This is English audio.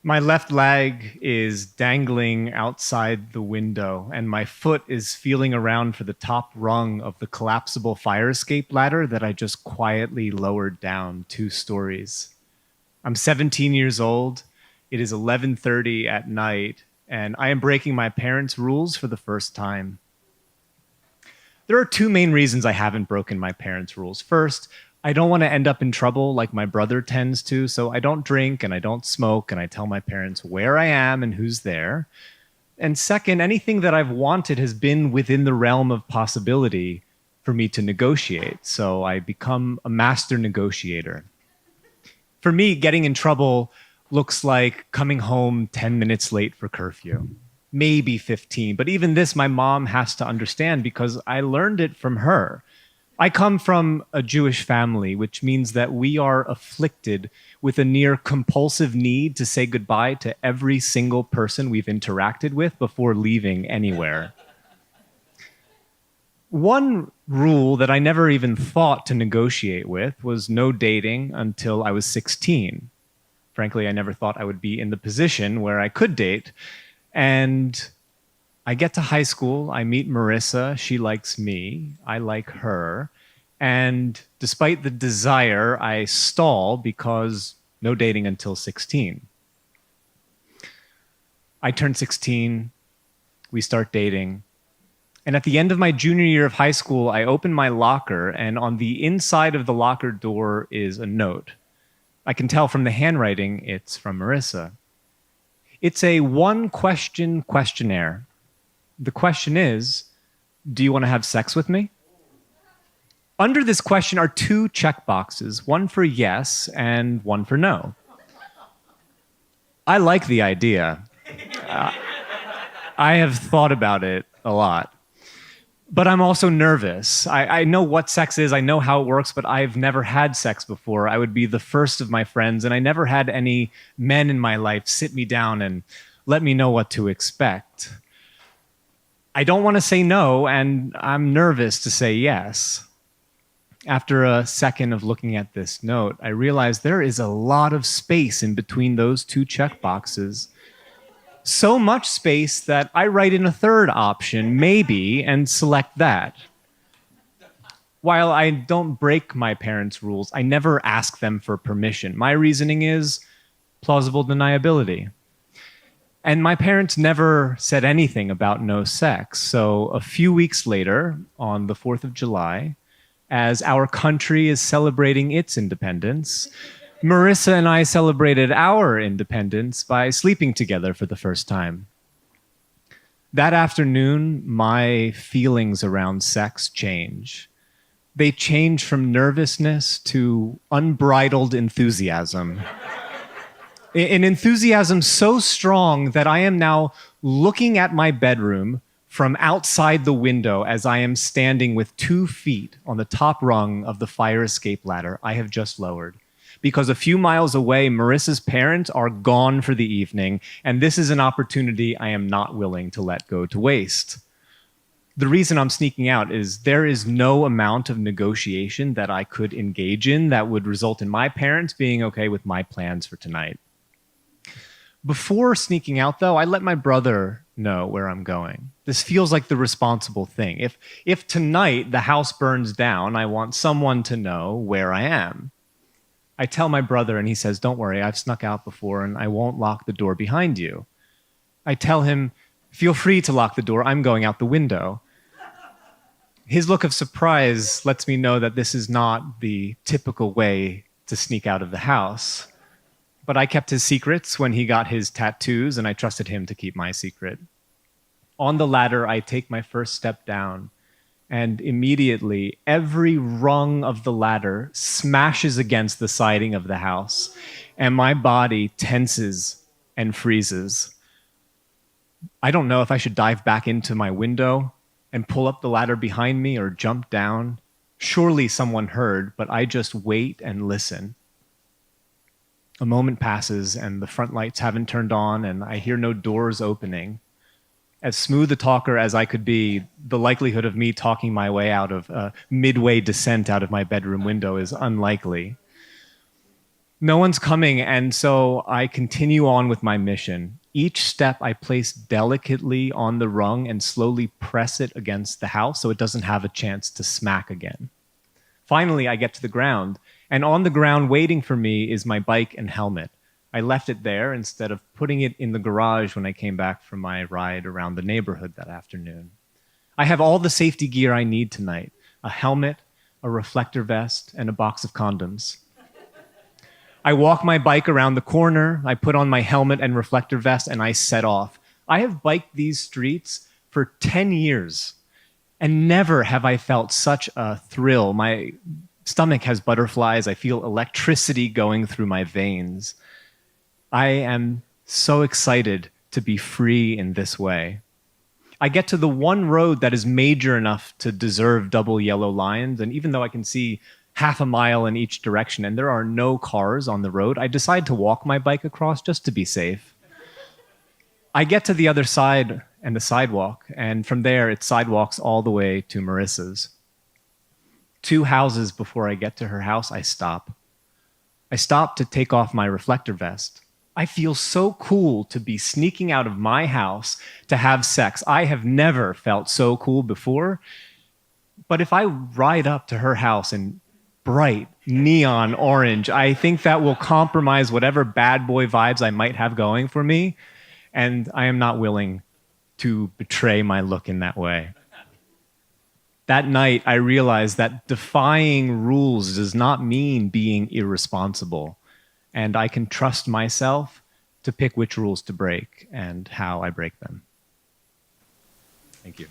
My left leg is dangling outside the window, and my foot is feeling around for the top rung of the collapsible fire escape ladder that I just quietly lowered down 2 stories. I'm 17 years old. It is 11:30 at night, and I am breaking my parents' rules for the first time. There are two main reasons I haven't broken my parents' rules. First, I don't want to end up in trouble like my brother tends to, so I don't drink and I don't smoke, and I tell my parents where I am and who's there. And second, anything that I've wanted has been within the realm of possibility for me to negotiate, so I become a master negotiator. For me, getting in trouble looks like coming home 10 minutes late for curfew, maybe 15. But even this, my mom has to understand because I learned it from her. I come from a Jewish family, which means that we are afflicted with a near compulsive need to say goodbye to every single person we've interacted with before leaving anywhere. One rule that I never even thought to negotiate with was no dating until I was 16. Frankly, I never thought I would be in the position where I could date. And I get to high school, I meet Marissa, she likes me, I like her. And despite the desire, I stall because no dating until 16. I turn 16, we start dating. And at the end of my junior year of high school, I open my locker, and on the inside of the locker door is a note. I can tell from the handwriting it's from Marissa. It's a one question questionnaire. The question is, do you want to have sex with me? Under this question are two checkboxes, one for yes and one for no. I like the idea. Uh, I have thought about it a lot. But I'm also nervous. I know what sex is, I know how it works, but I've never had sex before. I would be the first of my friends, and I never had any men in my life sit me down and let me know what to expect. I don't want to say no, and I'm nervous to say yes. After a second of looking at this note, I realize there is a lot of space in between those two checkboxes. So much space that I write in a third option, maybe, and select that. While I don't break my parents' rules, I never ask them for permission. My reasoning is plausible deniability. And my parents never said anything about no sex. So a few weeks later, on the 4th of July, as our country is celebrating its independence, Marissa and I celebrated our independence by sleeping together for the first time. That afternoon, my feelings around sex change. They change from nervousness to unbridled enthusiasm. An enthusiasm so strong that I am now looking at my bedroom from outside the window as I am standing with 2 feet on the top rung of the fire escape ladder I have just lowered. Because a few miles away, Marissa's parents are gone for the evening, and this is an opportunity I am not willing to let go to waste. The reason I'm sneaking out is there is no amount of negotiation that I could engage in that would result in my parents being okay with my plans for tonight. Before sneaking out, though, I let my brother know where I'm going. This feels like the responsible thing. If tonight the house burns down, I want someone to know where I am. I tell my brother, and he says, "Don't worry, I've snuck out before, and I won't lock the door behind you." I tell him, "Feel free to lock the door, I'm going out the window." His look of surprise lets me know that this is not the typical way to sneak out of the house. But I kept his secrets when he got his tattoos, and I trusted him to keep my secret. On the ladder, I take my first step down, and immediately every rung of the ladder smashes against the siding of the house, and my body tenses and freezes. I don't know if I should dive back into my window and pull up the ladder behind me or jump down. Surely someone heard, but I just wait and listen. A moment passes, and the front lights haven't turned on, and I hear no doors opening. As smooth a talker as I could be, the likelihood of me talking my way out of a midway descent out of my bedroom window is unlikely. No one's coming, and so I continue on with my mission. Each step I place delicately on the rung and slowly press it against the house so it doesn't have a chance to smack again. Finally, I get to the ground, and on the ground waiting for me is my bike and helmet. I left it there instead of putting it in the garage when I came back from my ride around the neighborhood that afternoon. I have all the safety gear I need tonight: a helmet, a reflector vest, and a box of condoms. I walk my bike around the corner, I put on my helmet and reflector vest, and I set off. I have biked these streets for 10 years, and never have I felt such a thrill. My stomach has butterflies. I feel electricity going through my veins. I am so excited to be free in this way. I get to the one road that is major enough to deserve double yellow lines, and even though I can see half a mile in each direction and there are no cars on the road, I decide to walk my bike across just to be safe. I get to the other side and the sidewalk, and from there it sidewalks all the way to Marissa's. 2 houses before I get to her house, I stop. I stop to take off my reflector vest. I feel so cool to be sneaking out of my house to have sex. I have never felt so cool before. But if I ride up to her house in bright neon orange, I think that will compromise whatever bad boy vibes I might have going for me. And I am not willing to betray my look in that way. That night, I realized that defying rules does not mean being irresponsible. And I can trust myself to pick which rules to break and how I break them. Thank you.